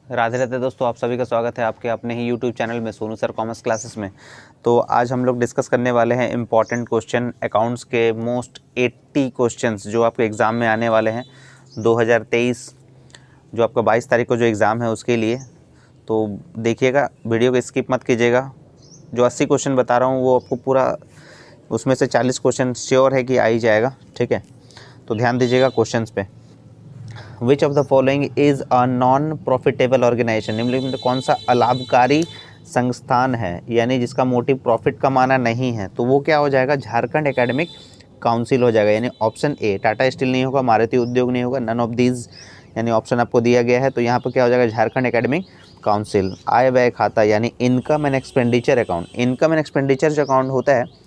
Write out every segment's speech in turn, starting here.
राधे राधे दोस्तों, आप सभी का स्वागत है आपके अपने ही यूट्यूब चैनल में सोनू सर कॉमर्स क्लासेस में। तो आज हम लोग डिस्कस करने वाले हैं इम्पॉर्टेंट क्वेश्चन अकाउंट्स के मोस्ट 80 क्वेश्चंस जो आपके एग्ज़ाम में आने वाले हैं 2023, जो आपका 22 तारीख को जो एग्ज़ाम है उसके लिए। तो देखिएगा, वीडियो को स्किप मत कीजिएगा। जो 80 क्वेश्चन बता रहा हूँ वो आपको पूरा, उसमें से 40 क्वेश्चन श्योर है कि आ ही जाएगा, ठीक है। तो ध्यान दीजिएगा क्वेश्चंस पे। Which of the following is a non profitable organisation, निम्नलिखित में कौन सा अलाभकारी संस्थान है, यानी जिसका मोटिव प्रॉफिट कमाना नहीं है। तो वो क्या हो जाएगा, झारखंड एकेडमिक काउंसिल हो जाएगा। यानी ऑप्शन ए, टाटा स्टील नहीं होगा, मारुति उद्योग नहीं होगा, नन ऑफ दीज यानी ऑप्शन आपको दिया गया है। तो यहाँ पर क्या हो जाएगा, झारखंड एकेडमिक काउंसिल। आय व्यय खाता यानी income and expenditure account, income and expenditure जो अकाउंट होता है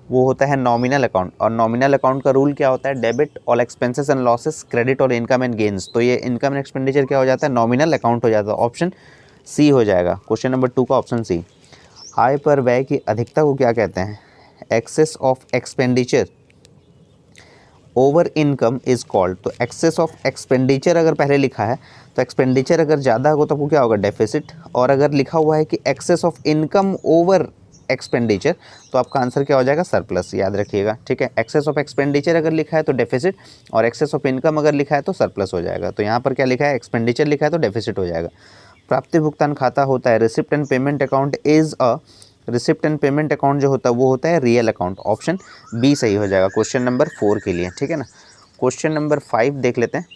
वो होता है नॉमिनल अकाउंट। और नॉमिनल अकाउंट का रूल क्या होता है, debit all expenses and losses, credit और इनकम एंड गेन्स। तो ये इनकम एंड एक्सपेंडिचर क्या हो जाता है, नॉमिनल अकाउंट हो जाता है। ऑप्शन सी हो जाएगा, क्वेश्चन नंबर 2 का ऑप्शन सी। आय पर व्यय की अधिकता को क्या कहते हैं, excess of expenditure over income is called. तो एक्सेस ऑफ एक्सपेंडिचर अगर पहले लिखा है तो एक्सपेंडिचर अगर ज़्यादा होगा तो आपको क्या होगा, डेफिसिट। और अगर लिखा हुआ है कि excess of income over expenditure तो आपका आंसर क्या हो जाएगा, सरप्लस। याद रखिएगा, ठीक है। एक्सेस ऑफ एक्सपेंडिचर अगर लिखा है तो डेफिसिट, और एक्सेस ऑफ इनकम अगर लिखा है तो सरप्लस हो जाएगा। तो यहाँ पर क्या लिखा है, एक्सपेंडिचर लिखा है तो डेफिसिट हो जाएगा। प्राप्ति भुगतान खाता होता है, receipt and payment account is a, receipt and payment account जो होता है वो होता है रियल अकाउंट। ऑप्शन बी सही हो जाएगा क्वेश्चन नंबर 4 के लिए, ठीक है ना। क्वेश्चन नंबर 5 देख लेते हैं।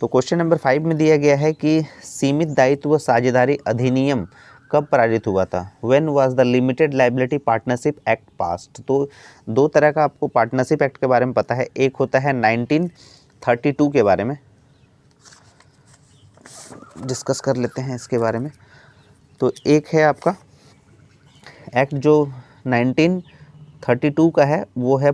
तो क्वेश्चन नंबर 5 में दिया गया है कि सीमित दायित्व साझेदारी अधिनियम कब पारित हुआ था, when was the limited liability partnership act passed. तो दो तरह का आपको पार्टनरशिप एक्ट के बारे में पता है, एक होता है 1932 के बारे में, डिस्कस कर लेते हैं इसके बारे में। तो एक है आपका एक्ट जो 1932 का है वो है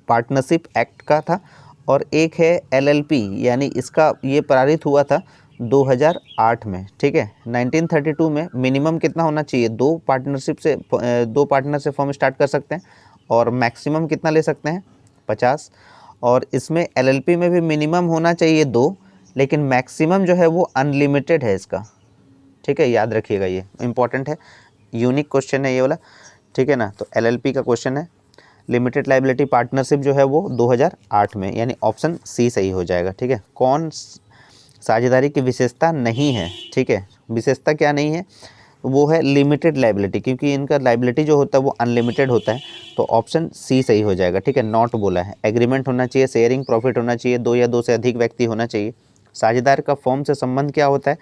पार्टनरशिप एक्ट का था, और एक है एलएलपी, यानी इसका ये पारित हुआ था 2008 में, ठीक है। 1932 में मिनिमम कितना होना चाहिए, दो पार्टनर से फर्म स्टार्ट कर सकते हैं, और मैक्सिमम कितना ले सकते हैं, 50। और इसमें एलएलपी में भी मिनिमम होना चाहिए दो, लेकिन मैक्सिमम जो है वो अनलिमिटेड है इसका, ठीक है। याद रखिएगा, ये इंपॉर्टेंट है, यूनिक क्वेश्चन है ये वाला, ठीक है ना। तो एलएलपी का क्वेश्चन है, लिमिटेड लायबिलिटी पार्टनरशिप जो है वो 2008 में, यानी ऑप्शन सी सही हो जाएगा, ठीक है। कौन साझेदारी की विशेषता नहीं है, ठीक है। विशेषता क्या नहीं है, वो है लिमिटेड लायबिलिटी, क्योंकि इनका लायबिलिटी जो होता है वो अनलिमिटेड होता है। तो ऑप्शन सी सही हो जाएगा, ठीक है। नॉट बोला है, एग्रीमेंट होना चाहिए, शेयरिंग प्रॉफिट होना चाहिए, दो या दो से अधिक व्यक्ति होना चाहिए। साझेदार का फॉर्म से संबंध क्या होता है,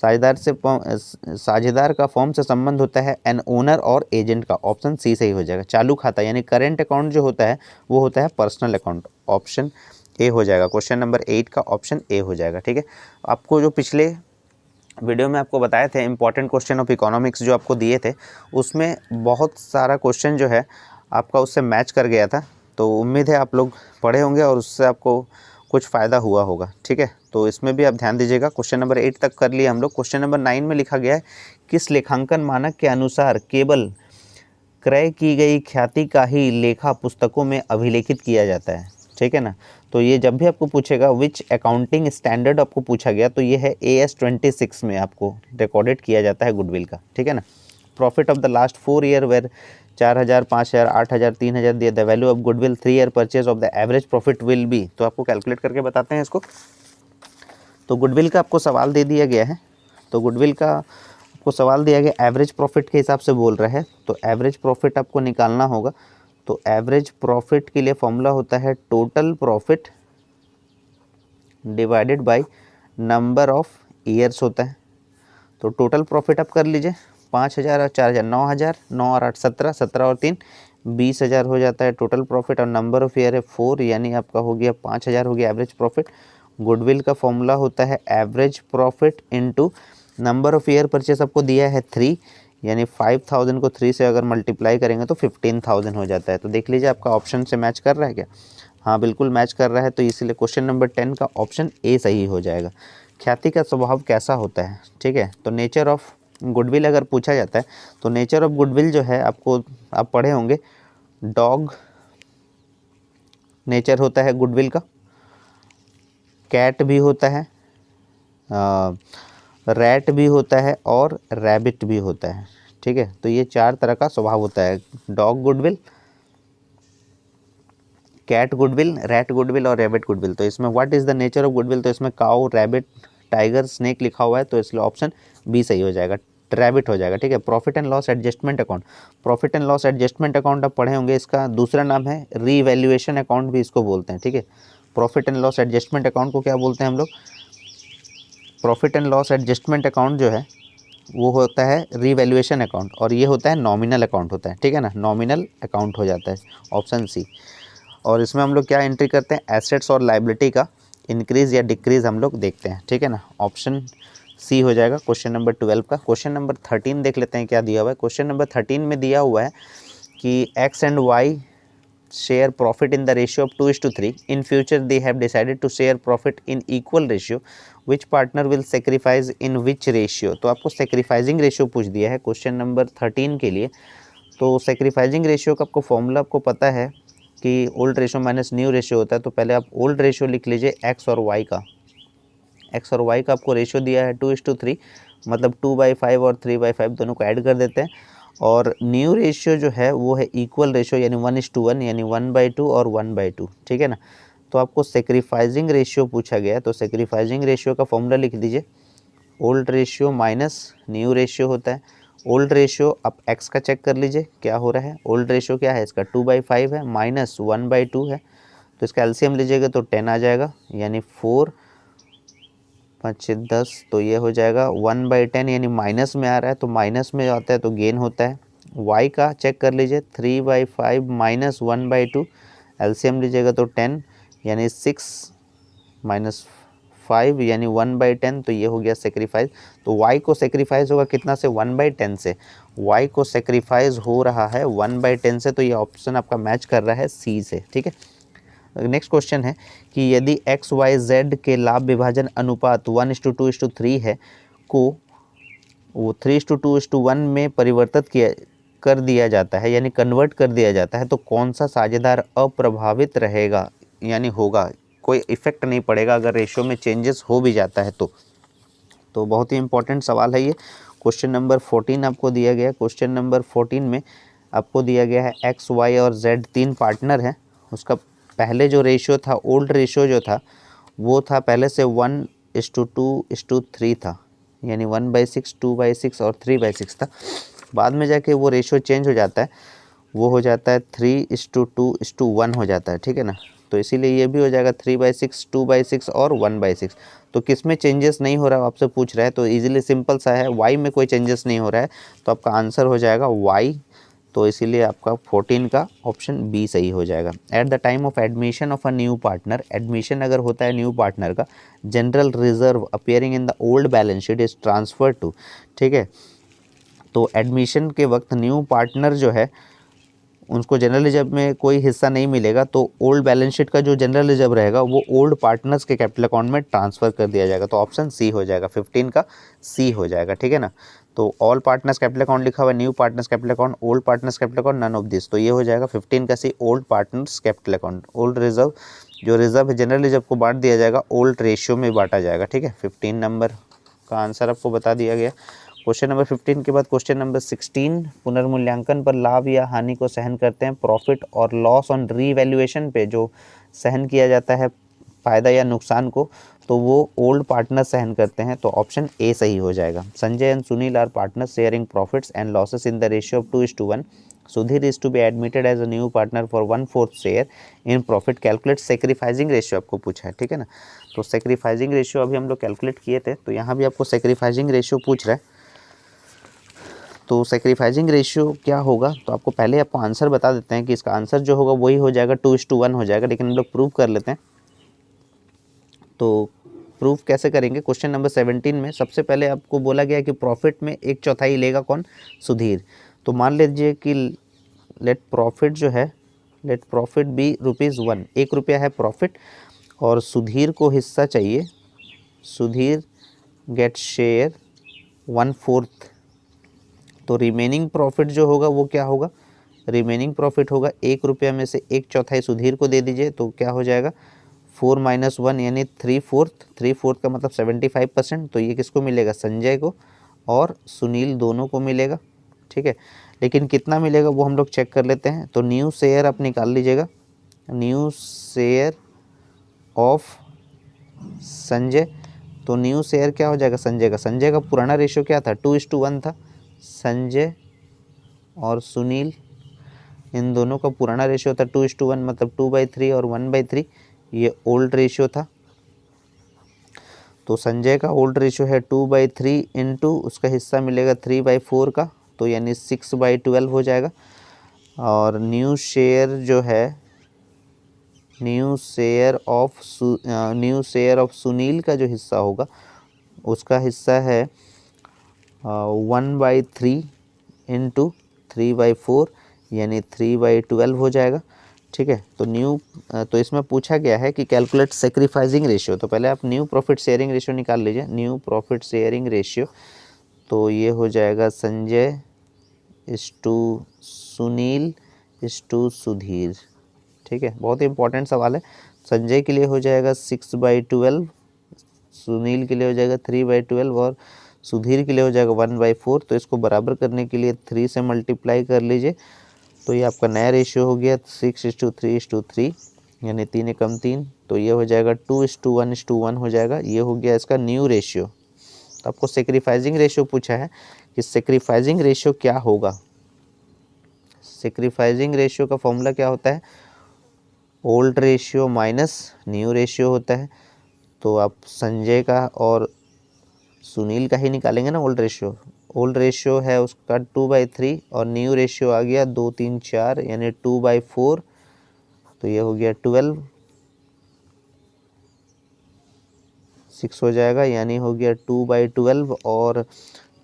साझेदार का फॉर्म से संबंध होता है एन ओनर और एजेंट का। ऑप्शन सी सही हो जाएगा। चालू खाता यानी करेंट अकाउंट जो होता है वो होता है पर्सनल अकाउंट। ऑप्शन ए हो जाएगा, क्वेश्चन नंबर 8 का ऑप्शन ए हो जाएगा, ठीक है। आपको जो पिछले वीडियो में आपको बताए थे इंपॉर्टेंट क्वेश्चन ऑफ इकोनॉमिक्स जो आपको दिए थे, उसमें बहुत सारा क्वेश्चन जो है आपका उससे मैच कर गया था। तो उम्मीद है आप लोग पढ़े होंगे और उससे आपको कुछ फ़ायदा हुआ होगा, ठीक है। तो इसमें भी आप ध्यान दीजिएगा। क्वेश्चन नंबर 8 तक कर लिए हम लोग। क्वेश्चन नंबर 9 में लिखा गया है, किस लेखांकन मानक के अनुसार केवल क्रय की गई ख्याति का ही लेखा पुस्तकों में अभिलेखित किया जाता है, ठीक है ना। तो ये जब भी आपको पूछेगा विच अकाउंटिंग स्टैंडर्ड आपको पूछा गया, तो ये है AS 26 में आपको रिकॉर्डेड किया जाता है गुडविल का, ठीक है ना। Profit of the last 4 year were 4000, 5000, 8000, 3000 दिया। The value of goodwill 3 year purchase of the average profit will be. तो आपको कैलकुलेट करके बताते हैं इसको। तो गुडविल का आपको सवाल दे दिया गया है। तो गुडविल का आपको सवाल दिया गया एवरेज प्रॉफिट के हिसाब से बोल रहा है, तो एवरेज प्रॉफिट आपको निकालना होगा। तो एवरेज प्रॉफिट के लिए फॉर्मूला होता है total profit divided by number of years होता है। तो टोटल प्रॉफिट आप कर लीजिए, 5000 और 4000, 9000, 9 और 8 17, 17 और 3 20,000 हो जाता है टोटल प्रॉफिट, और नंबर ऑफ ईयर है 4, यानी आपका हो गया 5000 हो गया एवरेज प्रॉफिट। गुडविल का फॉर्मूला होता है average profit into number of year purchase आपको दिया है 3, यानी 5000 को 3 से अगर मल्टीप्लाई करेंगे तो 15,000 हो जाता है। तो देख लीजिए आपका ऑप्शन से मैच कर रहा है क्या, हाँ बिल्कुल मैच कर रहा है। तो इसलिए क्वेश्चन नंबर 10 का ऑप्शन ए सही हो जाएगा। ख्याति का स्वभाव कैसा होता है, ठीक है। तो नेचर ऑफ गुडविल अगर पूछा जाता है तो नेचर ऑफ गुडविल जो है आपको, आप पढ़े होंगे, डॉग नेचर होता है गुडविल का, कैट भी होता है, रैट भी होता है और रैबिट भी होता है, ठीक है। तो ये 4 तरह का स्वभाव होता है, dog goodwill, cat goodwill, rat goodwill और रैबिट गुडविल। तो इसमें what is the nature of goodwill, तो इसमें काऊ, रैबिट, टाइगर, स्नेक लिखा हुआ है, तो इसलिए ऑप्शन बी सही हो जाएगा, रैबिट हो जाएगा, ठीक है। Profit and loss adjustment account, profit and loss adjustment account आप पढ़े होंगे, इसका दूसरा नाम है रीवैल्यूएशन अकाउंट भी इसको बोलते हैं, ठीक है। Profit and loss adjustment account को क्या बोलते हैं हम लोग, profit and loss adjustment account जो है वो होता है रीवैल्यूएशन अकाउंट, और ये होता है नॉमिनल अकाउंट होता है, ठीक है ना, नॉमिनल अकाउंट हो जाता है, ऑप्शन सी। और इसमें हम लोग क्या एंट्री करते हैं, एसेट्स और लाइबिलिटी का इंक्रीज़ या डिक्रीज़ हम लोग देखते हैं, ठीक है ना, ऑप्शन सी हो जाएगा क्वेश्चन नंबर 12 का। क्वेश्चन नंबर 13 देख लेते हैं क्या दिया हुआ है। क्वेश्चन नंबर 13 में दिया हुआ है कि X and Y share profit in the ratio of 2:3. In future they have decided to share profit in equal ratio. Which partner will sacrifice in which ratio? तो आपको sacrificing ratio पूछ दिया है क्वेश्चन नंबर 13 के लिए। तो sacrificing ratio का आपको फॉर्मूला आपको पता है कि old ratio minus new ratio होता है। तो पहले आप ओल्ड रेशियो लिख लीजिए एक्स और वाई का, एक्स और वाई का आपको रेशियो दिया है 2:3, मतलब 2/5 और 3/5 दोनों को ऐड कर देते हैं। और न्यू रेशियो जो है वो है इक्वल रेशियो, यानी 1:1, यानी 1/2 और 1/2, ठीक है ना। तो आपको सेक्रीफाइजिंग रेशियो पूछा गया है, तो सेक्रीफाइजिंग रेशियो का फॉर्मूला लिख दीजिए, old ratio minus new ratio होता है। ओल्ड रेशियो आप एक्स का चेक कर लीजिए क्या हो रहा है, ओल्ड रेशियो क्या है इसका 2/5 है, माइनस 1/2 है, तो इसका एलसीएम लीजिएगा तो 10 आ जाएगा, यानी 4 5 10, तो ये हो जाएगा 1/10, यानी माइनस में आ रहा है, तो माइनस में आता है तो गेन होता है। y का चेक कर लीजिए 3/5 माइनस 1/2, एलसीएम लीजिएगा तो 10, यानी 6 माइनस 5, यानी 1/10, तो ये हो गया सेक्रीफाइस। तो y को सेक्रीफाइस होगा कितना से, 1/10 से, y को सेक्रीफाइस हो रहा है 1/10 से, तो ये ऑप्शन आपका मैच कर रहा है सी से, ठीक है। नेक्स्ट क्वेश्चन है कि यदि एक्स वाई जेड के लाभ विभाजन अनुपात 1:2:3 है को वो 3:2:1 में परिवर्तित कर दिया जाता है, यानी कन्वर्ट कर दिया जाता है, तो कौन सा साझेदार अप्रभावित रहेगा, यानी होगा, कोई इफेक्ट नहीं पड़ेगा अगर रेशियो में चेंजेस हो भी जाता है तो बहुत ही इंपॉर्टेंट सवाल है ये। क्वेश्चन नंबर 14 आपको दिया गया है। क्वेश्चन नंबर 14 में आपको दिया गया है एक्स वाई और जेड 3 पार्टनर हैं, उसका पहले जो रेशियो था, ओल्ड रेशियो जो था वो था पहले से 1:2:3 था, यानी 1/6, 2/6 और 3/6 था। बाद में जाके वो रेशियो चेंज हो जाता है, वो हो जाता है 3:2:1 हो जाता है, ठीक है ना। तो इसीलिए ये भी हो जाएगा 3/6, 2/6 और 1/6। तो किस में चेंजेस नहीं हो रहा है आपसे पूछ रहा है, तो इजीली सिंपल सा है, वाई में कोई चेंजेस नहीं हो रहा है, तो आपका आंसर हो जाएगा वाई। तो इसीलिए आपका 14 का ऑप्शन बी सही हो जाएगा। At the time of admission of a new partner, admission अगर होता है न्यू पार्टनर का, general reserve appearing in the old balance sheet is transfer to, ठीक है। तो एडमिशन के वक्त न्यू पार्टनर जो है उनको जनरल रिजर्व में कोई हिस्सा नहीं मिलेगा, तो ओल्ड बैलेंस शीट का जो जनरल रिजर्व रहेगा वो ओल्ड पार्टनर्स के कैपिटल अकाउंट में ट्रांसफ़र कर दिया जाएगा, तो ऑप्शन सी हो जाएगा, 15 का सी हो जाएगा, ठीक है ना। तो ऑल पार्टनर्स कैपिटल अकाउंट लिखा हुआ है, new partners capital account, old partners capital account, none of this, तो ये हो जाएगा 15 का C, old partners capital account. Old reserve जो रिजर्व है जनरल रिजर्व को बांट दिया जाएगा, ओल्ड रेशियो में बांटा जाएगा, ठीक है। 15 नंबर का आंसर आपको बता दिया गया। क्वेश्चन नंबर 15 के बाद क्वेश्चन नंबर 16, पुनर्मूल्यांकन पर लाभ या हानि को सहन करते हैं, प्रॉफिट और लॉस ऑन रीवैल्यूएशन पे जो सहन किया जाता है फ़ायदा या नुकसान को, तो वो ओल्ड पार्टनर सहन करते हैं, तो ऑप्शन ए सही हो जाएगा। Sanjay and Sunil are partner sharing profits and losses in the ratio of 2:1। Sudhir is to be admitted as a new partner for 1/4 share in profit, calculate sacrificing ratio आपको पूछा है, ठीक है ना। तो सेक्रीफाइजिंग रेशियो अभी हम लोग कैलकुलेट किए थे, तो यहाँ भी आपको सेक्रीफाइजिंग रेशियो पूछ रहा है। तो सेक्रीफाइजिंग रेशियो क्या होगा, तो आपको पहले आपको आंसर बता देते हैं कि इसका आंसर जो होगा वही हो जाएगा 2:1 हो जाएगा, लेकिन हम लोग प्रूव कर लेते हैं। तो प्रूफ कैसे करेंगे, क्वेश्चन नंबर 17 में सबसे पहले आपको बोला गया कि प्रॉफिट में 1/4 लेगा कौन, सुधीर। तो मान लीजिए कि लेट प्रॉफिट जो है, लेट प्रॉफिट बी ₹1, 1 रुपया है प्रॉफिट, और सुधीर को हिस्सा चाहिए, सुधीर गेट शेयर 1/4। तो रिमेनिंग प्रॉफिट जो होगा वो क्या होगा, रिमेनिंग प्रॉफिट होगा 1 रुपया में से 1/4 सुधीर को दे दीजिए, तो क्या हो जाएगा 4 माइनस 1 यानी 3/4, 3/4 का मतलब 75%, तो ये किसको मिलेगा, संजय को और सुनील दोनों को मिलेगा, ठीक है। लेकिन कितना मिलेगा वो हम लोग चेक कर लेते हैं। तो न्यू शेयर आप निकाल लीजिएगा, न्यू शेयर ऑफ संजय, तो न्यू शेयर क्या हो जाएगा संजय का, संजय का पुराना रेशियो क्या था 2:1 था, संजय और सुनील इन दोनों का पुराना रेशियो था 2:1, मतलब 2/3 और 1/3, ये ओल्ड रेशियो था। तो संजय का ओल्ड रेशियो है 2/3 इंटू उसका हिस्सा मिलेगा 3/4 का, तो यानी 6/12 हो जाएगा। और न्यू शेयर जो है, न्यू शेयर ऑफ सुनील का जो हिस्सा होगा उसका हिस्सा है 1/3 इंटू 3/4 यानी 3/12 हो जाएगा, ठीक है। तो इसमें पूछा गया है कि कैलकुलेट सेक्रीफाइसिंग रेशियो, तो पहले आप न्यू प्रॉफिट शेयरिंग रेशियो निकाल लीजिए, न्यू प्रॉफिट शेयरिंग रेशियो, तो ये हो जाएगा संजय इस टू सुनील इस टू सुधीर, ठीक है। बहुत ही इंपॉर्टेंट सवाल है। संजय के लिए हो जाएगा 6/12, सुनील के लिए हो जाएगा 3/12 और सुधीर के लिए हो जाएगा 1/4। तो इसको बराबर करने के लिए 3 से मल्टीप्लाई कर लीजिए, तो ये आपका नया रेशियो हो गया 6:3:3 यानी 3 एकम 3, तो ये हो जाएगा 2:1:1 हो जाएगा, ये हो गया इसका न्यू रेशियो। तो आपको सेक्रीफाइसिंग रेशियो पूछा है कि सेक्रीफाइसिंग रेशियो क्या होगा। सेक्रीफाइसिंग रेशियो का फॉर्मूला क्या होता है, old ratio minus new ratio होता है। तो आप संजय का और सुनील का ही निकालेंगे ना ओल्ड रेशियो, ओल्ड रेशियो है उसका 2/3 और न्यू रेशियो आ गया 2, 3, 4 यानी 2/4, तो ये हो गया 12, 6 हो जाएगा यानी हो गया 2/12। और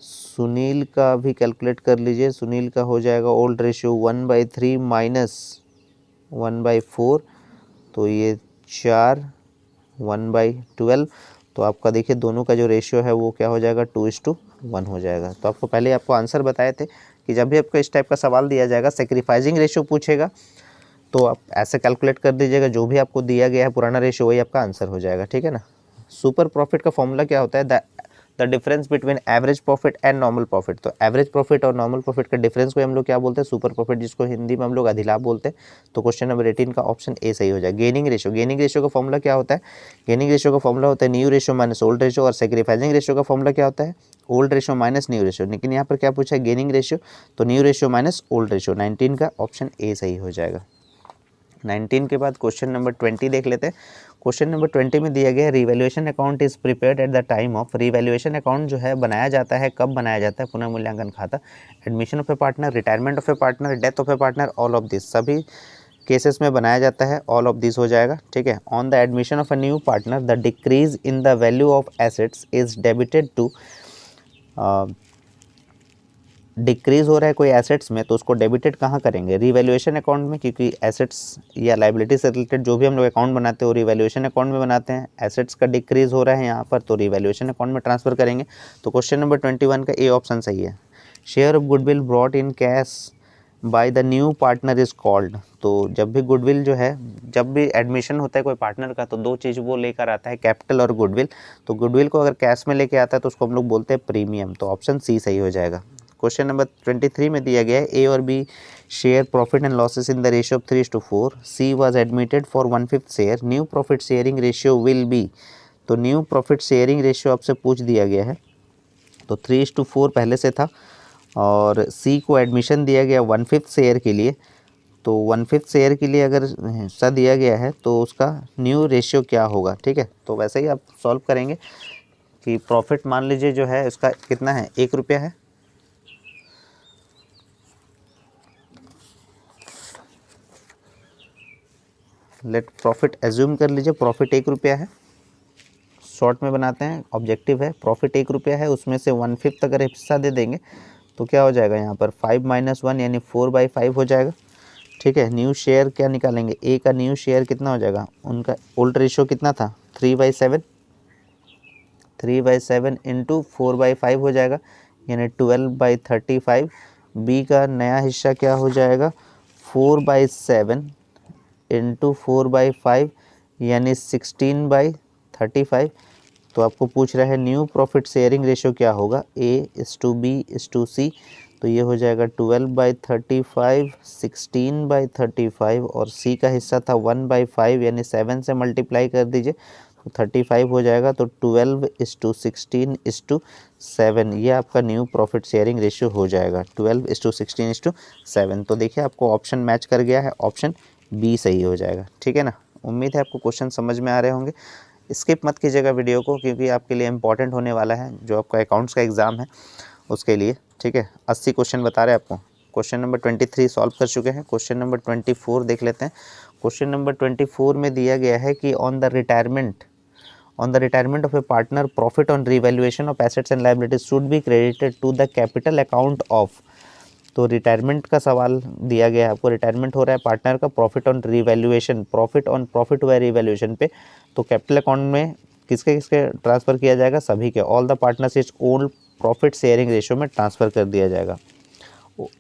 सुनील का भी कैलकुलेट कर लीजिए, सुनील का हो जाएगा ओल्ड रेशियो 1/3 माइनस 1/4, तो ये 4, 1/12। तो आपका देखिए दोनों का जो रेशियो है वो क्या हो जाएगा 2:1 हो जाएगा। तो आपको आंसर बताए थे कि जब भी आपको इस टाइप का सवाल दिया जाएगा, सेक्रीफाइसिंग रेशियो पूछेगा, तो आप ऐसे कैलकुलेट कर दीजिएगा, जो भी आपको दिया गया है पुराना रेशियो वही आपका आंसर हो जाएगा, ठीक है ना। सुपर प्रॉफिट का फॉर्मूला क्या होता है, the difference between average profit and normal profit. तो एवरेज प्रॉफिट और नॉर्मल प्रॉफिट का डिफरेंस को हम लोग क्या बोलते हैं, सुपर प्रॉफिट, जिसको हिंदी में हम लोग अधिलाभ बोलते हैं। तो क्वेश्चन नंबर 18 का ऑप्शन ए सही हो जाएगा। गेनिंग रेशियो का फॉर्मूला क्या होता है, गेनिंग रेशियो का फॉर्मूला होता है new ratio minus old ratio, और सेक्रीफाइसिंग रेशियो का फॉर्मूला क्या होता है, old ratio minus new ratio. लेकिन यहाँ पर क्या पूछा है, गेनिंग रेशियो, तो new ratio minus old ratio. 19 का ऑप्शन ए सही हो जाएगा। 19 के बाद क्वेश्चन नंबर 20 देख लेते हैं। क्वेश्चन नंबर 20 में दिया गया है revaluation account is prepared eight the time of, revaluation account जो है बनाया जाता है, कब बनाया जाता है, पुनर्मूल्यांकन खाता, admission of a partner, retirement of a partner, death of a partner, all of this, सभी केसेस में बनाया जाता है, ऑल ऑफ दिस हो जाएगा, ठीक है। On the admission of a new partner the decrease in the value of assets is debited to, decrease हो रहा है कोई एसेट्स में तो उसको डेबिटेड कहाँ करेंगे, रिवैल्यूएशन अकाउंट में, क्योंकि एसेट्स या लाइबिलिटी से रिलेटेड जो भी हम लोग अकाउंट बनाते हैं वो रिवैल्यूएशन अकाउंट में बनाते हैं। एसेट्स का डिक्रीज हो रहा है यहाँ पर, तो रिवैल्यूएशन अकाउंट में ट्रांसफर करेंगे। तो क्वेश्चन नंबर 21 का ए ऑप्शन सही है। Share of goodwill brought in cash by the new partner is called, तो जब भी गुडविल जो है, जब भी एडमिशन होता है कोई पार्टनर का, तो दो चीज़ वो लेकर आता है, कैपिटल और गुडविल। तो गुडविल को अगर कैश में लेके आता है तो उसको हम लोग बोलते हैं प्रीमियम, तो ऑप्शन सी सही हो जाएगा। क्वेश्चन नंबर 23 में दिया गया है ए और B share profit and losses in the ratio of 3:4, C was admitted for 1/5 share, new profit sharing ratio will be, तो न्यू प्रॉफिट शेयरिंग रेशियो आपसे पूछ दिया गया है, तो 3:4 पहले से था, और सी को एडमिशन दिया गया 1/5 शेयर के लिए, तो 1/5 शेयर के लिए अगर हिस्सा दिया गया है तो उसका न्यू रेशियो क्या होगा, ठीक है। तो वैसे ही आप सॉल्व करेंगे कि प्रॉफिट मान लीजिए जो है उसका कितना है, 1 रुपया है, लेट प्रॉफिट एज्यूम कर लीजिए, प्रॉफिट 1 रुपया है, शॉर्ट में बनाते हैं, ऑब्जेक्टिव है, प्रॉफिट 1 रुपया है, उसमें से 1/5 अगर हिस्सा दे देंगे तो क्या हो जाएगा यहाँ पर 5 - 1 यानी 4/5 हो जाएगा, ठीक है। न्यू शेयर क्या निकालेंगे, ए का न्यू शेयर कितना हो जाएगा, उनका ओल्ड रेशियो कितना था 3/7, 3/7 इंटू 4/5 हो जाएगा यानी 12/35। बी का नया हिस्सा क्या हो जाएगा 4/7 इंटू 4/5 यानी 16/35। तो आपको पूछ रहा है न्यू प्रॉफिट शेयरिंग रेशियो क्या होगा, A:B:C। तो ये हो जाएगा 12/35, 16/35 और C का हिस्सा था 1/5 यानी 7 से मल्टीप्लाई कर दीजिए तो 35 हो जाएगा। तो 12:16:7 ये आपका न्यू प्रॉफिट शेयरिंग रेशियो हो जाएगा, 12:16:7। तो देखिए आपको ऑप्शन मैच कर गया है, ऑप्शन बी सही हो जाएगा। ठीक है ना, उम्मीद है आपको क्वेश्चन समझ में आ रहे होंगे। स्किप मत कीजिएगा वीडियो को, क्योंकि आपके लिए इंपॉर्टेंट होने वाला है जो आपका अकाउंट्स का एग्ज़ाम है उसके लिए। ठीक है, 80 क्वेश्चन बता रहे हैं आपको। क्वेश्चन नंबर 23 सॉल्व कर चुके हैं। क्वेश्चन नंबर 24 देख लेते हैं। क्वेश्चन नंबर 24 में दिया गया है कि on the retirement of a partner, profit on revaluation of assets and liabilities should be credited to the capital account of. तो रिटायरमेंट का सवाल दिया गया है आपको, रिटायरमेंट हो रहा है पार्टनर का, प्रॉफिट ऑन रिवैल्यूएशन, प्रॉफिट हुआ है रिवैल्यूएशन पे, तो कैपिटल अकाउंट में किसके किसके ट्रांसफ़र किया जाएगा, सभी के, all the partners is old profit sharing ratio में ट्रांसफ़र कर दिया जाएगा।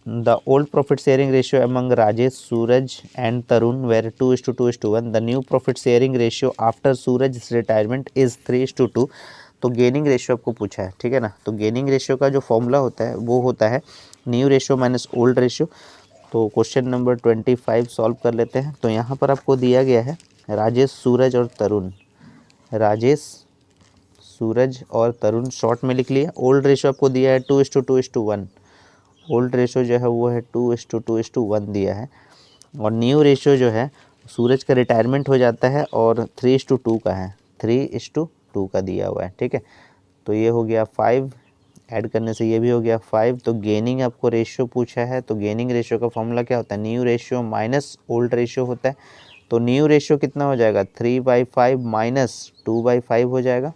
The old profit sharing ratio among Rajesh, Suraj and Tarun were 2:2:1। The new profit sharing ratio after Suraj retirement is 3:2। तो गेनिंग रेशियो आपको पूछा है। ठीक है ना, तो गेनिंग रेशियो का जो फॉर्मूला होता है वो होता है new ratio minus old ratio. तो क्वेश्चन नंबर 25 सॉल्व कर लेते हैं। तो यहाँ पर आपको दिया गया है राजेश, सूरज और तरुण, राजेश, सूरज और तरुण शॉर्ट में लिख लिया। ओल्ड रेशियो आपको दिया है 2:2:1, ओल्ड रेशियो जो है वो है 2:2:1 दिया है। और न्यू रेशियो जो है सूरज का रिटायरमेंट हो जाता है और 3:2 का है, 3:2 का दिया हुआ है। ठीक है, तो ये हो गया 5, ऐड करने से ये भी हो गया 5। तो गेनिंग आपको रेशियो पूछा है, तो गेनिंग रेशियो का फॉर्मूला क्या होता है, new ratio minus old ratio होता है। तो न्यू रेशियो कितना हो जाएगा, 3/5 माइनस 2/5 हो जाएगा,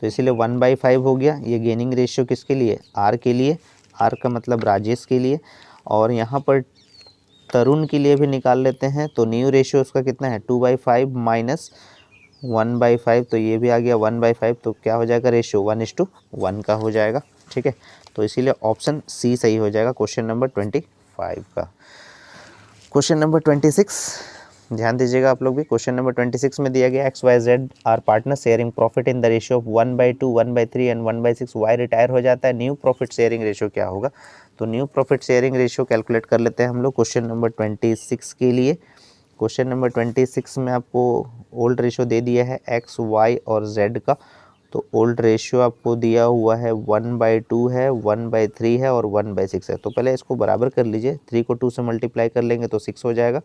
तो इसीलिए 1/5 हो गया। ये गेनिंग रेशियो किसके लिए, आर के लिए, आर का मतलब राजेश के लिए। और यहाँ पर तरुण के लिए भी निकाल लेते हैं। तो न्यू रेशियो उसका कितना है, 2/5 माइनस 1/5, तो ये भी आ गया 1/5। तो क्या हो जाएगा रेशियो, 1:1 का हो जाएगा। ठीक है, तो इसीलिए ऑप्शन सी सही हो जाएगा क्वेश्चन नंबर 25 का। क्वेश्चन नंबर 26 ध्यान दीजिएगा आप लोग भी। क्वेश्चन नंबर 26 में दिया गया XYZ are partner sharing profit in the ratio of 1/2, 1/3 and 1/6। Y retire हो जाता है, न्यू प्रॉफिट शेयरिंग रेशियो क्या होगा। तो new profit sharing ratio calculate कर लेते हैं हम लोग क्वेश्चन नंबर 26 के लिए। क्वेश्चन नंबर 26 में आपको ओल्ड रेशियो दे दिया है X, Y और Z का। तो ओल्ड रेशियो आपको दिया हुआ है 1/2 है, 1/3 है और 1/6 है। तो पहले इसको बराबर कर लीजिए, 3 को 2 से मल्टीप्लाई कर लेंगे तो 6 हो जाएगा।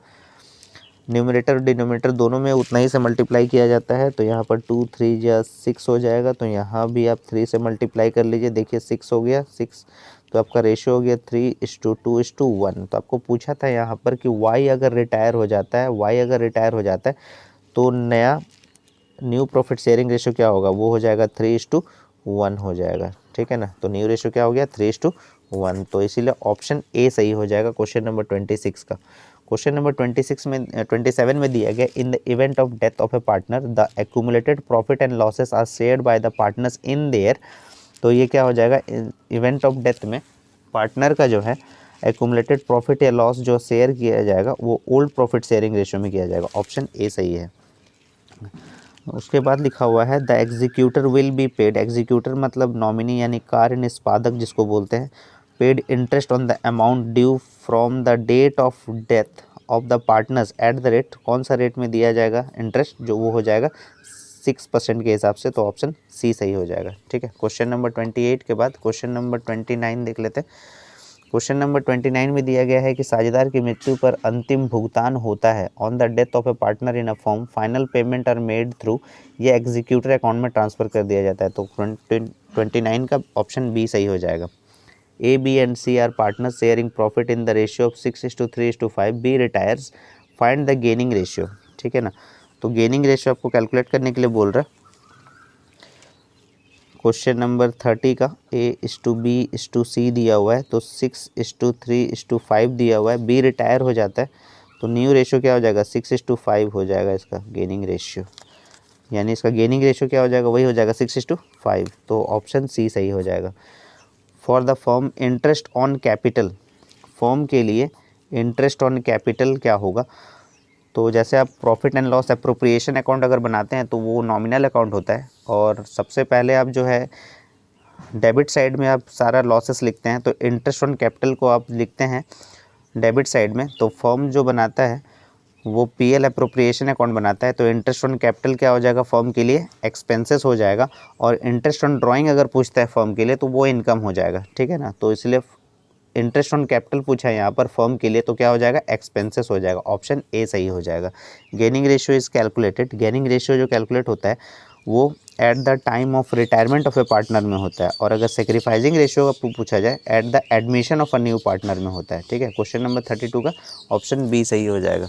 न्यूमरेटर और डिनोमिनेटर दोनों में उतना ही से मल्टीप्लाई किया जाता है, तो यहाँ पर 2 3 या 6 हो जाएगा। तो यहाँ भी आप 3 से मल्टीप्लाई कर लीजिए, देखिए 6 हो गया, 6। तो आपका रेशियो हो गया 3:2:1। तो आपको पूछा था यहाँ पर कि वाई अगर रिटायर हो जाता है, वाई अगर रिटायर हो जाता है तो नया न्यू प्रॉफिट शेयरिंग रेशियो क्या होगा, वो हो जाएगा 3:1 हो जाएगा। ठीक है ना, तो न्यू रेशियो क्या हो गया 3:1। तो इसीलिए ऑप्शन ए सही हो जाएगा क्वेश्चन नंबर 26 का। क्वेश्चन नंबर 27 में दिया गया in the event of death of a partner the accumulated profit and losses are shared by the partners in their. तो ये क्या हो जाएगा, इवेंट ऑफ डेथ में पार्टनर का जो है एक्यूमुलेटेड प्रॉफिट या लॉस जो शेयर किया जाएगा वो ओल्ड प्रॉफिट शेयरिंग रेशियो में किया जाएगा। ऑप्शन ए सही है। उसके बाद लिखा हुआ है the executor will be paid, executor मतलब नॉमिनी यानी कार्य निष्पादक जिसको बोलते हैं, paid interest on the amount due from the date of death of the partners at the rate, कौन सा रेट में दिया जाएगा इंटरेस्ट, जो वो हो जाएगा 6% के हिसाब से। तो ऑप्शन सी सही हो जाएगा। ठीक है, क्वेश्चन नंबर 28 के बाद क्वेश्चन नंबर 29 देख लेते हैं। क्वेश्चन नंबर 29 में दिया गया है कि साझेदार की मृत्यु पर अंतिम भुगतान होता है on the death of a partner in a form, final payment are made through, ये एग्जीक्यूटर अकाउंट में ट्रांसफ़र कर दिया जाता है। तो 29 का ऑप्शन बी सही हो जाएगा। A, B and C are partner sharing profit in the ratio of 6:3:5, B retires, find the gaining ratio. ठीक है ना, तो गेनिंग रेशियो आपको कैलकुलेट करने के लिए बोल रहा है। क्वेश्चन नंबर 30 का A:B:C दिया हुआ है, तो 6:3:5 दिया हुआ है, बी रिटायर हो जाता है तो न्यू रेशियो क्या हो जाएगा 6:5 हो जाएगा इसका गेनिंग रेशियो, यानी इसका गेनिंग रेशियो क्या हो जाएगा, वही हो जाएगा 6:5। तो ऑप्शन सी सही हो जाएगा। For the firm interest on capital, firm के लिए इंटरेस्ट ऑन कैपिटल क्या होगा, तो जैसे आप profit and loss appropriation account अगर बनाते हैं तो वो नॉमिनल अकाउंट होता है, और सबसे पहले आप जो है डेबिट साइड में आप सारा लॉसेस लिखते हैं, तो इंटरेस्ट ऑन कैपिटल को आप लिखते हैं डेबिट साइड में। तो फर्म जो बनाता है वो पीएल एप्रोप्रिएशन अकाउंट बनाता है, तो इंटरेस्ट ऑन कैपिटल क्या हो जाएगा फर्म के लिए, एक्सपेंसेस हो जाएगा, और इंटरेस्ट ऑन ड्राइंग अगर पूछता है फर्म के लिए तो वो इनकम हो जाएगा, ठीक है ना। तो इसलिए इंटरेस्ट ऑन कैपिटल पूछा है यहाँ पर फर्म के लिए, तो क्या हो जाएगा, एक्सपेंसेस हो जाएगा, ऑप्शन ए सही हो जाएगा। Gaining ratio is calculated, gaining ratio जो कैलकुलेट होता है वो eight the time of retirement of a partner में होता है, और अगर सेक्रीफाइसिंग रेशियो का पूछा जाए at the admission of a new partner में होता है, ठीक है। क्वेश्चन नंबर 32 का ऑप्शन बी सही हो जाएगा।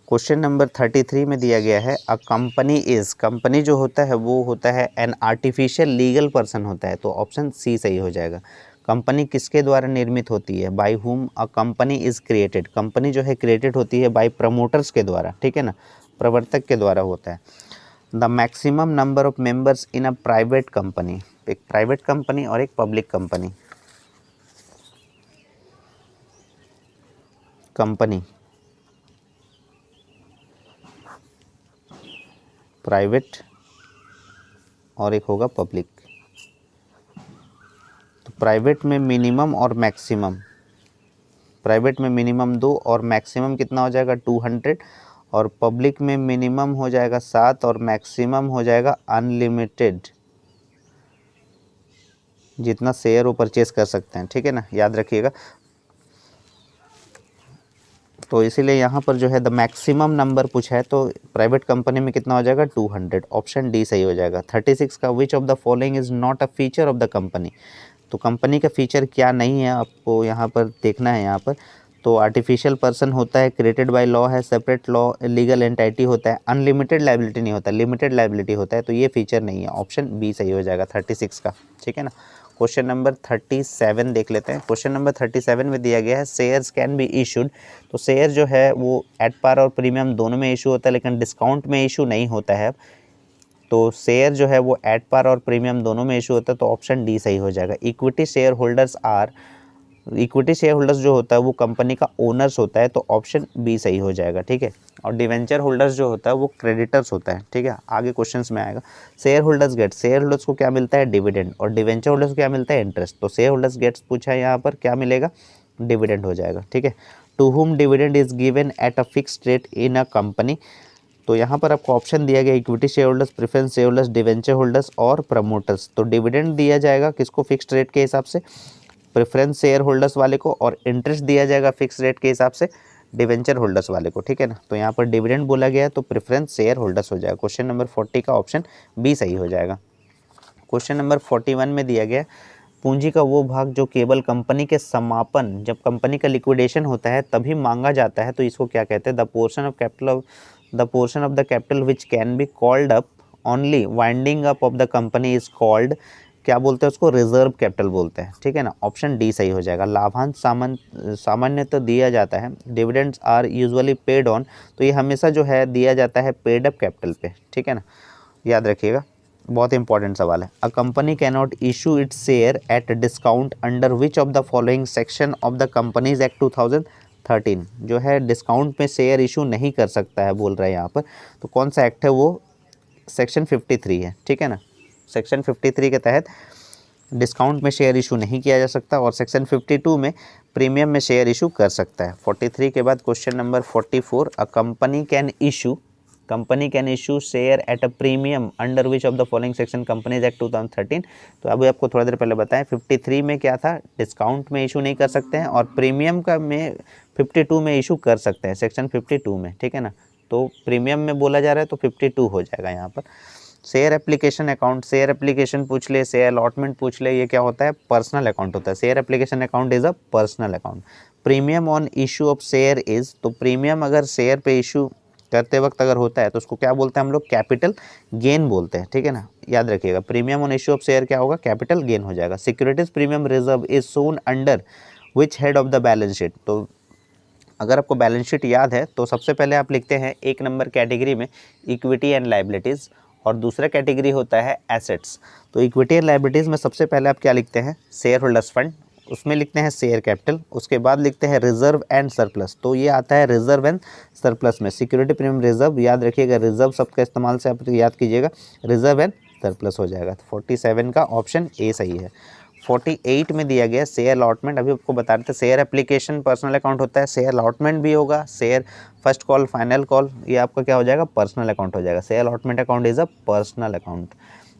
क्वेश्चन नंबर 33 में दिया गया है अ कंपनी इज़, कंपनी जो होता है वो होता है एन आर्टिफिशियल लीगल पर्सन होता है, तो ऑप्शन सी सही हो जाएगा। कंपनी किसके द्वारा निर्मित होती है, by whom a company is created, company जो है क्रिएटेड होती है बाय प्रमोटर्स के द्वारा, ठीक है ना, प्रवर्तक के द्वारा होता है। The maximum number of members in a private company, एक प्राइवेट कंपनी और एक पब्लिक कंपनी, कंपनी प्राइवेट और एक होगा पब्लिक। तो प्राइवेट में मिनिमम और मैक्सिमम, प्राइवेट में मिनिमम 2 और मैक्सिमम कितना हो जाएगा 200, और पब्लिक में मिनिमम हो जाएगा 7 और मैक्सिमम हो जाएगा अनलिमिटेड, जितना शेयर वो परचेस कर सकते हैं, ठीक है ना, याद रखिएगा। तो इसीलिए यहाँ पर जो है द मैक्सिमम नंबर पूछा है, तो प्राइवेट कंपनी में कितना हो जाएगा 200, ऑप्शन डी सही हो जाएगा। 36 का विच of the following is not a feature of the company, तो कंपनी का फीचर क्या नहीं है आपको यहाँ पर देखना है। यहाँ पर तो आर्टिफिशियल पर्सन होता है, क्रिएटेड बाय लॉ है, सेपरेट लॉ लीगल एंटाइटी होता है, अनलिमिटेड लाइबिलिटी नहीं होता, लिमिटेड लाइबिलिटी होता है, तो ये फीचर नहीं है, ऑप्शन बी सही हो जाएगा 36 का, ठीक है ना। क्वेश्चन नंबर 37 देख लेते हैं। क्वेश्चन नंबर 37 में दिया गया है शेयर्स कैन बी इशूड, तो शेयर जो है वो एट पार और प्रीमियम दोनों में इशू होता है, लेकिन डिस्काउंट में इशू नहीं होता है। तो शेयर जो है वो एट पार और प्रीमियम दोनों में इशू होता है, तो ऑप्शन डी सही हो जाएगा। Equity share holders are, equity share holders जो होता है वो कंपनी का ओनर्स होता है, तो ऑप्शन बी सही हो जाएगा, ठीक है। और डिवेंचर होल्डर्स जो होता है वो क्रेडिटर्स होता है, ठीक है, आगे क्वेश्चंस में आएगा। Share holders get, share holders को क्या मिलता है, डिविडेंड, और डिवेंचर होल्डर्स को क्या मिलता है, इंटरेस्ट, तो शेयर होल्डर्स गेट्स पूछा है यहाँ पर, क्या मिलेगा, डिविडेंड हो जाएगा, ठीक है। To whom dividend is given at a fixed rate in a company, तो यहाँ पर आपको ऑप्शन दिया गया equity share holders, preference share holders, debenture holders और प्रमोटर्स। तो डिविडेंड दिया जाएगा किसको, फिक्स्ड रेट के हिसाब से प्रेफरेंस शेयर होल्डर्स वाले को, और इंटरेस्ट दिया जाएगा फिक्स रेट के हिसाब से डिवेंचर होल्डर्स वाले को, ठीक है ना। तो यहाँ पर डिविडेंड बोला गया है तो प्रेफरेंस शेयर होल्डर्स हो जाएगा। क्वेश्चन नंबर 40 का ऑप्शन बी सही हो जाएगा। क्वेश्चन नंबर 41 में दिया गया पूंजी का वो भाग जो केवल कंपनी के समापन, जब कंपनी का लिक्विडेशन होता है तभी मांगा जाता है, तो इसको क्या कहते हैं, the portion of the capital which can be called up only winding up of the company is called, क्या बोलते हैं उसको, रिजर्व कैपिटल बोलते हैं, ठीक है ना, ऑप्शन डी सही हो जाएगा। लाभांश सामान्यतः दिया जाता है, dividends are usually paid on, तो ये हमेशा जो है दिया जाता है पेड अप कैपिटल पे, ठीक है ना, याद रखिएगा, बहुत इंपॉर्टेंट सवाल है। A company can not issue its share at discount under which of the following section of the companies act 2013, जो है डिस्काउंट में शेयर इशू नहीं कर सकता है बोल रहे हैं यहाँ पर, तो कौन सा एक्ट है वो, सेक्शन 53 है, ठीक है ना। सेक्शन 53 के तहत डिस्काउंट में शेयर इशू नहीं किया जा सकता, और सेक्शन 52 में प्रीमियम में शेयर इशू कर सकता है। 43 के बाद question number 44, a company can issue share at a premium under which of the following section companies act 2013, तो अभी आपको थोड़ा देर पहले बताएं 53 में क्या था, डिस्काउंट में इशू नहीं कर सकते हैं, और प्रीमियम का में 52 में इशू कर सकते हैं, सेक्शन 52 में, ठीक है ना। तो प्रीमियम में बोला जा रहा है तो 52 हो जाएगा यहाँ पर। Share application account, share application पूछ ले, शेयर अलॉटमेंट पूछ ले, ये क्या होता है, पर्सनल अकाउंट होता है। Share application account is a personal account. Premium on issue of share is, तो प्रीमियम अगर शेयर पे इशू करते वक्त अगर होता है तो उसको क्या बोलते हैं हम लोग, कैपिटल गेन बोलते हैं, ठीक है ना, याद रखिएगा। Premium on issue of share क्या होगा, कैपिटल गेन हो जाएगा। Securities premium reserve is shown under which head of the balance sheet, तो अगर आपको बैलेंस शीट याद है तो सबसे पहले आप लिखते हैं 1 नंबर कैटेगरी में इक्विटी एंड लाइबिलिटीज़, और दूसरा कैटेगरी होता है एसेट्स। तो इक्विटी एंड लाइबिलिटीज़ में सबसे पहले आप क्या लिखते हैं, शेयर होल्डर्स फंड, उसमें लिखते हैं शेयर कैपिटल, उसके बाद लिखते हैं रिजर्व एंड सरप्लस, तो ये आता है रिजर्व एंड सरप्लस में। सिक्योरिटी प्रीमियम रिजर्व याद रखिएगा, रिजर्व शब्द का इस्तेमाल से आप याद कीजिएगा, रिजर्व एंड सरप्लस हो जाएगा। 47 का ऑप्शन ए सही है। 48 में दिया गया शेयर अलॉटमेंट, अभी आपको बता रहे थे शेयर एप्लीकेशन पर्सनल अकाउंट होता है, शेयर अलॉटमेंट भी होगा, share first call final call, ये आपका क्या हो जाएगा, पर्सनल अकाउंट हो जाएगा। Share allotment account is a personal account.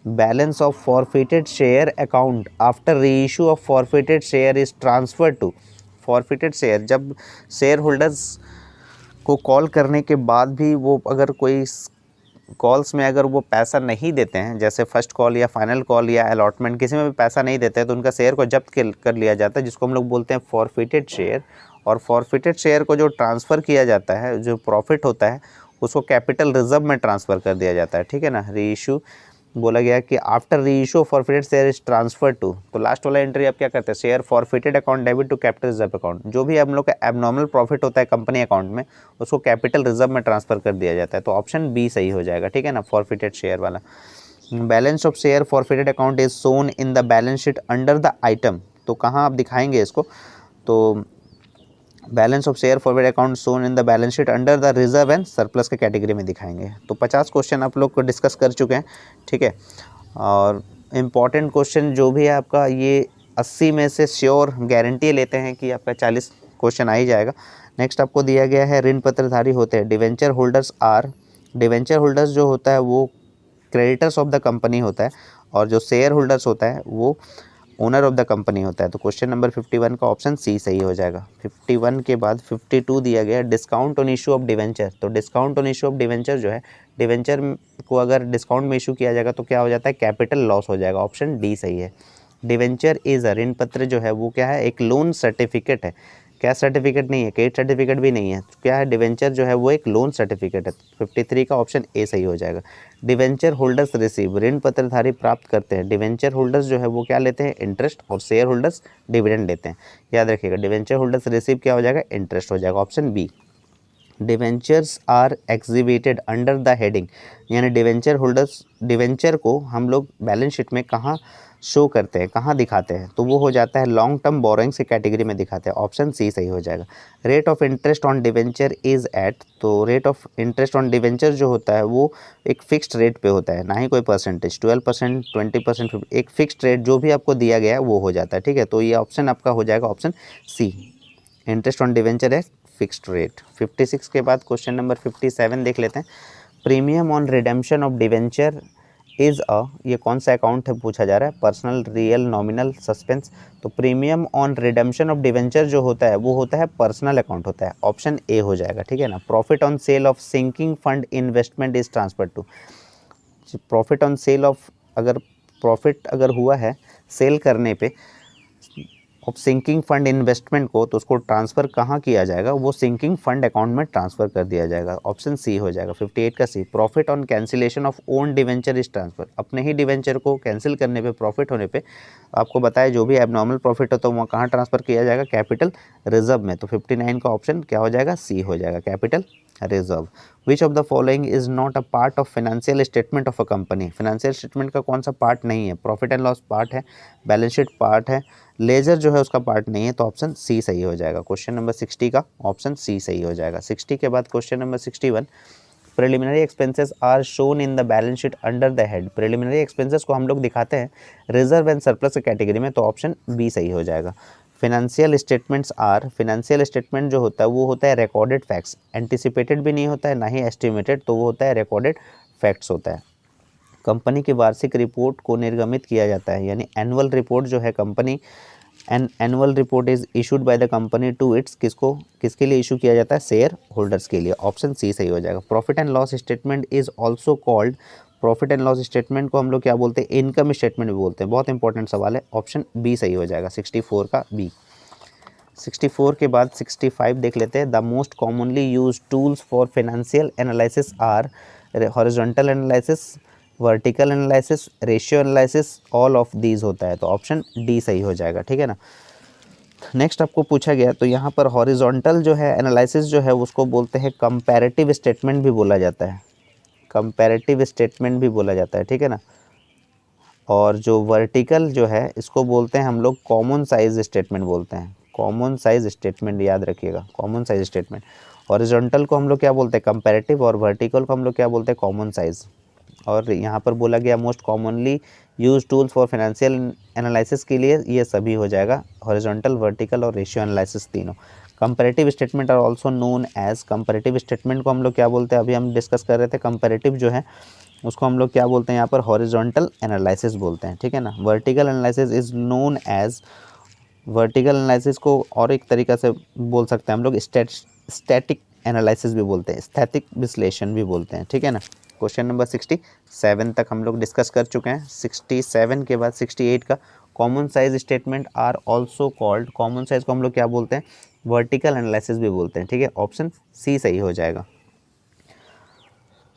Balance of forfeited share account after reissue of forfeited share is transfer to. Forfeited share, जब शेयर होल्डर्स को call करने के बाद भी वो अगर कोई कॉल्स में अगर वो पैसा नहीं देते हैं, जैसे फर्स्ट कॉल या फाइनल कॉल या अलॉटमेंट, किसी में भी पैसा नहीं देते हैं, तो उनका शेयर को जब्त कर लिया जाता है, जिसको हम लोग बोलते हैं फॉरफिटेड शेयर। और फॉरफिटेड शेयर को जो ट्रांसफ़र किया जाता है, जो प्रॉफिट होता है, उसको कैपिटल रिजर्व में ट्रांसफ़र कर दिया जाता है, ठीक है ना। रीइश्यू बोला गया कि after reissue forfeited share is transfer to, तो लास्ट वाला एंट्री आप क्या करते हैं, share forfeited account debit to capital reserve account. जो भी हम लोग का एबनॉर्मल प्रॉफिट होता है कंपनी अकाउंट में, उसको कैपिटल रिजर्व में ट्रांसफर कर दिया जाता है, तो ऑप्शन बी सही हो जाएगा, ठीक है ना, फॉरफिटेड शेयर वाला। Balance of share forfeited account is shown in the balance sheet under the item, तो कहाँ आप दिखाएंगे इसको, तो balance of share forward account shown in the balance sheet under the reserve and surplus के category में दिखाएंगे। तो 50 क्वेश्चन आप लोग को डिस्कस कर चुके हैं, ठीक है। और इम्पॉर्टेंट क्वेश्चन जो भी है आपका, ये 80 में से श्योर गारंटी लेते हैं कि आपका 40 क्वेश्चन आ ही जाएगा। नेक्स्ट आपको दिया गया है ऋण पत्रधारी होते हैं, debenture holders are, debenture holders जो होता है वो क्रेडिटर्स ऑफ द कंपनी होता है, और जो शेयर होल्डर्स होता है वो ओनर ऑफ द कंपनी होता है। तो क्वेश्चन नंबर 51 का ऑप्शन सी सही हो जाएगा। 51 के बाद 52 दिया गया discount on issue of debenture, तो discount on issue of debenture जो है, डिवेंचर को अगर डिस्काउंट में इशू किया जाएगा तो क्या हो जाता है, कैपिटल लॉस हो जाएगा, ऑप्शन डी सही है। डिवेंचर इज अ, ऋण पत्र जो है वो क्या है, एक लोन सर्टिफिकेट है, क्या सर्टिफिकेट नहीं है, क्रेडिट सर्टिफिकेट भी नहीं है, तो क्या है, डिवेंचर जो है वो एक लोन सर्टिफिकेट है। 53 का ऑप्शन ए सही हो जाएगा। डिवेंचर होल्डर्स रिसीव, ऋण पत्रधारी प्राप्त करते हैं, डिवेंचर होल्डर्स जो है वो क्या लेते हैं, इंटरेस्ट, और शेयर होल्डर्स डिविडेंड लेते हैं। याद रखिएगा, डिवेंचर होल्डर्स रिसीव क्या हो जाएगा, इंटरेस्ट हो जाएगा, option B. Debentures are exhibited under the heading, यानी डिवेंचर होल्डर्स, डिवेंचर को हम लोग बैलेंस शीट में कहाँ शो करते हैं, कहाँ दिखाते हैं, तो वो हो जाता है लॉन्ग टर्म बोरोइंग्स की कैटेगरी में दिखाते हैं, ऑप्शन सी सही हो जाएगा। Rate of interest on debenture is at, तो rate of interest on debenture जो होता है वो एक फिक्स्ड रेट पे होता है, ना ही कोई परसेंटेज, 12%, 20%, एक फिक्स्ड रेट जो भी आपको दिया गया है वो हो जाता है, ठीक है। तो ये ऑप्शन आपका हो जाएगा option C, interest on debenture है फिक्स्ड रेट। 56 के बाद क्वेश्चन नंबर 57 देख लेते हैं। Premium on redemption of debenture is a, ये कौन सा अकाउंट है पूछा जा रहा है, पर्सनल, रियल, नॉमिनल, सस्पेंस। तो premium on redemption of debenture जो होता है वो होता है पर्सनल अकाउंट होता है, ऑप्शन ए हो जाएगा, ठीक है ना। Profit on sale of sinking fund investment is transfer to, profit on sale of, अगर प्रॉफिट अगर हुआ है सेल करने पे ऑफ सिंकिंग फंड इन्वेस्टमेंट को, तो उसको ट्रांसफ़र कहाँ किया जाएगा, वो सिंकिंग फंड अकाउंट में ट्रांसफ़र कर दिया जाएगा, ऑप्शन सी हो जाएगा। 58 का C, profit on cancellation of own debenture is transfer, अपने ही डिवेंचर को कैंसिल करने पे, प्रॉफिट होने पे आपको बताया जो भी एबनॉर्मल प्रॉफिट हो तो वहाँ कहाँ ट्रांसफ़र किया जाएगा, कैपिटल रिजर्व में। तो 59 का ऑप्शन क्या हो जाएगा, सी हो जाएगा, capital reserve. Which of the following is not a part of financial statement of a company, financial statement का कौन सा पार्ट नहीं है, प्रॉफिट एंड लॉस पार्ट है, बैलेंस शीट पार्ट है, लेजर जो है उसका पार्ट नहीं है, तो ऑप्शन सी सही हो जाएगा। क्वेश्चन नंबर 60 का ऑप्शन सी सही हो जाएगा। 60 के बाद question number 61, preliminary expenses are shown in the balance sheet under the head, preliminary expenses को हम लोग दिखाते हैं रिजर्व एंड सरप्लस कैटेगरी में, तो ऑप्शन बी सही हो जाएगा। Financial statements are, financial statement जो होता है वो होता है रिकॉर्डेड फैक्ट्स, एंटिसिपेटेड भी नहीं होता है ना ही एस्टिमेटेड, तो वो होता है रिकॉर्डेड फैक्ट्स होता है। कंपनी की वार्षिक रिपोर्ट को निर्गमित किया जाता है, यानी एनुअल रिपोर्ट जो है company, an annual report is issued by the company to its, किसको, किसके लिए इशू किया जाता है, शेयर होल्डर्स के लिए, ऑप्शन सी सही हो जाएगा। Profit and loss statement is also called, profit and loss statement को हम लोग क्या बोलते हैं, इनकम स्टेटमेंट भी बोलते हैं, बहुत इंपॉर्टेंट सवाल है, ऑप्शन बी सही हो जाएगा। 64 का बी। 64 के बाद 65 देख लेते हैं। The most commonly use tools for financial analysis are horizontal analysis, vertical analysis, ratio analysis, all of these होता है, तो ऑप्शन डी सही हो जाएगा, ठीक है ना। नेक्स्ट आपको पूछा गया, तो यहाँ पर हॉरिजॉन्टल जो है एनालिसिस जो है उसको बोलते हैं कंपैरेटिव स्टेटमेंट भी बोला जाता है, कंपैरेटिव स्टेटमेंट भी बोला जाता है, ठीक है ना। और जो वर्टिकल जो है इसको बोलते हैं हम लोग कॉमन साइज स्टेटमेंट बोलते हैं, कॉमन साइज स्टेटमेंट, याद रखिएगा कॉमन साइज स्टेटमेंट। हॉरिजॉन्टल को हम लोग क्या बोलते हैं, कंपैरेटिव, और वर्टिकल को हम लोग क्या बोलते हैं, कॉमन साइज। और यहाँ पर बोला गया most commonly use tools for financial analysis के लिए ये सभी हो जाएगा, हॉरिजॉन्टल, वर्टिकल और रेशियो एनालिसिस तीनों। Comparative statement are also known as, comparative statement को हम लोग क्या बोलते हैं, अभी हम डिस्कस कर रहे थे, कंपैरेटिव जो है उसको हम लोग क्या बोलते हैं यहाँ पर, हॉरिजॉन्टल एनालिसिस बोलते हैं, ठीक है ना। Vertical analysis is known as, vertical analysis को और एक तरीका से बोल सकते हैं हम लोग स्टैटिक एनालिसिस भी बोलते हैं, स्थैतिक विश्लेषण भी बोलते हैं, ठीक है ना। क्वेश्चन नंबर 67 तक हम लोग डिस्कस कर चुके हैं। 67 के बाद 68 का, common size statement are also called, common size को हम लोग क्या बोलते हैं, वर्टिकल एनालिसिस भी बोलते हैं, ठीक है। ऑप्शन सी सही हो जाएगा।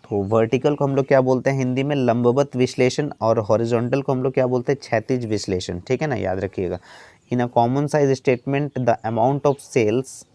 तो वर्टिकल को हम लोग क्या बोलते हैं हिंदी में, लंबवत विश्लेषण, और हॉरिजॉन्टल को हम लोग क्या बोलते हैं, क्षैतिज विश्लेषण, ठीक है ना, याद रखिएगा। In a common size statement the amount of sales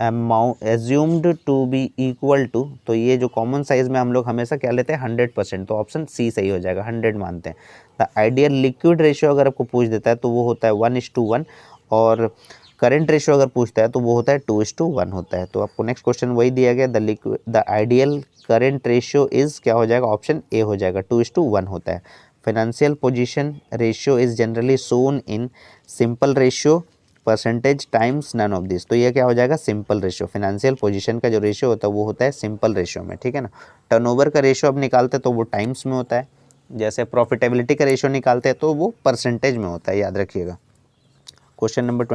amount assumed to be equal to, तो ये जो कॉमन साइज में हम लोग हमेशा क्या लेते हैं, 100%, तो ऑप्शन सी सही हो जाएगा, 100 मानते हैं। द आइडियल लिक्विड रेशियो अगर आपको पूछ देता है तो वो होता है 1:1, और करंट रेशियो अगर पूछता है तो वो होता है 2:1 होता है। तो आपको नेक्स्ट क्वेश्चन वही दिया गया, the ideal current ratio is क्या हो जाएगा, ऑप्शन ए हो जाएगा, 2:1 होता है। Financial position ratio is generally shown in simple ratio, percentage times none of this, तो ये क्या हो जाएगा, सिंपल रेशियो। फाइनेंशियल पोजीशन का जो रेशियो होता है वो होता है सिंपल रेशियो में, ठीक है ना। टर्नओवर का रेशियो अब निकालते हैं तो वो टाइम्स में होता है, जैसे प्रॉफिटेबिलिटी का रेशियो निकालते हैं तो वो परसेंटेज में होता है, याद रखिएगा। क्वेश्चन नंबर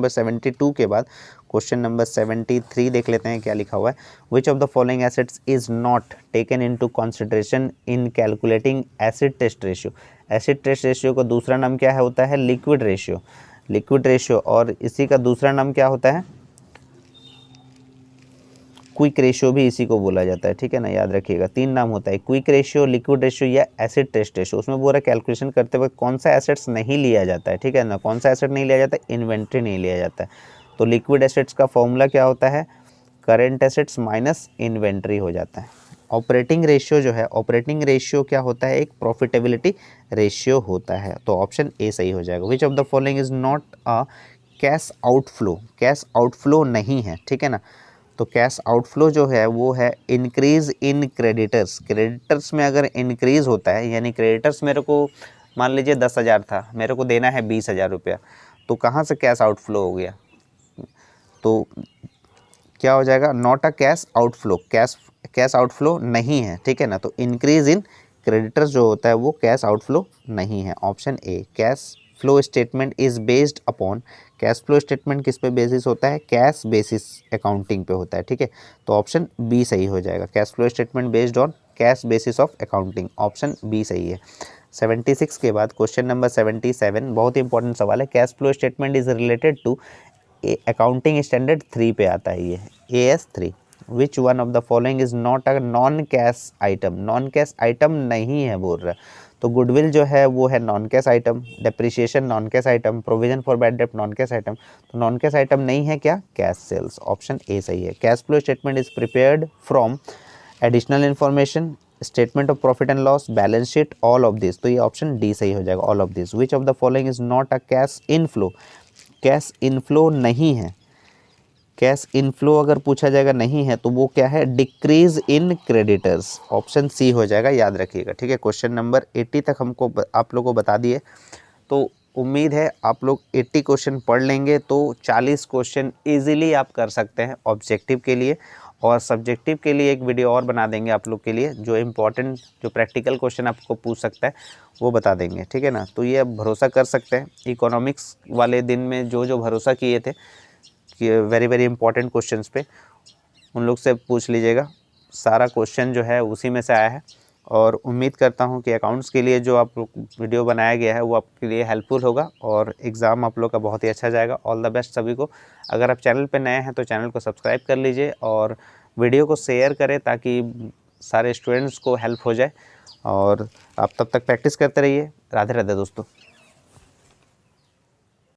72 के बाद क्वेश्चन नंबर 73 देख लेते हैं क्या लिखा हुआ है। Which of the following assets is not taken into consideration in calculating acid test ratio. Acid test ratio का दूसरा नाम क्या है, होता है लिक्विड रेशियो, लिक्विड रेशियो, और इसी का दूसरा नाम क्या होता है, क्विक रेशियो भी इसी को बोला जाता है, ठीक है ना, याद रखिएगा। 3 नाम होता है, क्विक रेशियो, लिक्विड रेशियो या एसिड टेस्ट रेशियो। उसमें पूरा कैलकुलेशन करते वक्त कौन सा एसेट्स नहीं लिया जाता है, ठीक है ना, कौन सा एसेट नहीं लिया जाता है, इन्वेंट्री नहीं लिया जाता है। तो लिक्विड एसेट्स का फॉर्मूला क्या होता है, करेंट एसेट्स माइनस इन्वेंट्री हो जाता है। ऑपरेटिंग रेशियो जो है, ऑपरेटिंग रेशियो क्या होता है, एक प्रॉफिटेबिलिटी रेशियो होता है, तो ऑप्शन ए सही हो जाएगा। विच of the following is not a cash outflow, cash outflow नहीं है, ठीक है ना। तो कैश आउटफ्लो जो है वो है इंक्रीज इन क्रेडिटर्स, क्रेडिटर्स में अगर इंक्रीज होता है, यानी क्रेडिटर्स मेरे को मान लीजिए 10,000 था, मेरे को देना है 20,000 रुपया, तो कहाँ से कैश आउटफ्लो हो गया, तो क्या हो जाएगा, not a cash outflow, cash outflow नहीं है, ठीक है ना। तो इंक्रीज इन क्रेडिटर्स जो होता है वो कैश आउटफ्लो नहीं है, option A. Cash flow statement is based upon, cash flow statement किस पे बेसिस होता है, कैश बेसिस अकाउंटिंग पे होता है, ठीक है। तो ऑप्शन बी सही हो जाएगा, cash flow statement based on cash basis of accounting, option B सही है। 76 के बाद क्वेश्चन नंबर 77 बहुत ही इंपॉर्टेंट सवाल है। Cash flow statement is related to accounting standard 3 पे आता है ये, AS3। Which one of the following is not a non cash item, non cash item नहीं है बोल रहा है। तो गुडविल जो है वो है non cash item, depreciation non cash item, provision for bad debt non cash item, तो नॉन कैश आइटम नहीं है क्या, कैश सेल्स, ऑप्शन ए सही है। Cash flow statement is prepared from additional information, statement of profit and loss, balance sheet, all of this, तो ये option D सही हो जाएगा, all of this. Which of the following is not a cash inflow, cash inflow नहीं है, cash inflow अगर पूछा जाएगा नहीं है तो वो क्या है, decrease in creditors, option C हो जाएगा, याद रखिएगा, ठीक है। क्वेश्चन नंबर 80 तक हमको आप लोगों को बता दिए, तो उम्मीद है आप लोग 80 क्वेश्चन पढ़ लेंगे तो 40 क्वेश्चन इजीली आप कर सकते हैं ऑब्जेक्टिव के लिए, और सब्जेक्टिव के लिए एक वीडियो और बना देंगे आप लोग के लिए, जो इम्पोर्टेंट जो प्रैक्टिकल क्वेश्चन आपको पूछ सकता है वो बता देंगे, ठीक है ना। तो ये आप भरोसा कर सकते हैं, इकोनॉमिक्स वाले दिन में जो जो भरोसा किए थे कि वेरी वेरी इंपॉर्टेंट क्वेश्चंस पे, उन लोग से पूछ लीजिएगा, सारा क्वेश्चन जो है उसी में से आया है। और उम्मीद करता हूँ कि अकाउंट्स के लिए जो आप लोग वीडियो बनाया गया है वो आपके लिए हेल्पफुल होगा, और एग्ज़ाम आप लोग का बहुत ही अच्छा जाएगा। ऑल द बेस्ट सभी को। अगर आप चैनल पे नए हैं तो चैनल को सब्सक्राइब कर लीजिए और वीडियो को शेयर करें ताकि सारे स्टूडेंट्स को हेल्प हो जाए, और आप तब तक प्रैक्टिस करते रहिए। राधे राधे दोस्तों।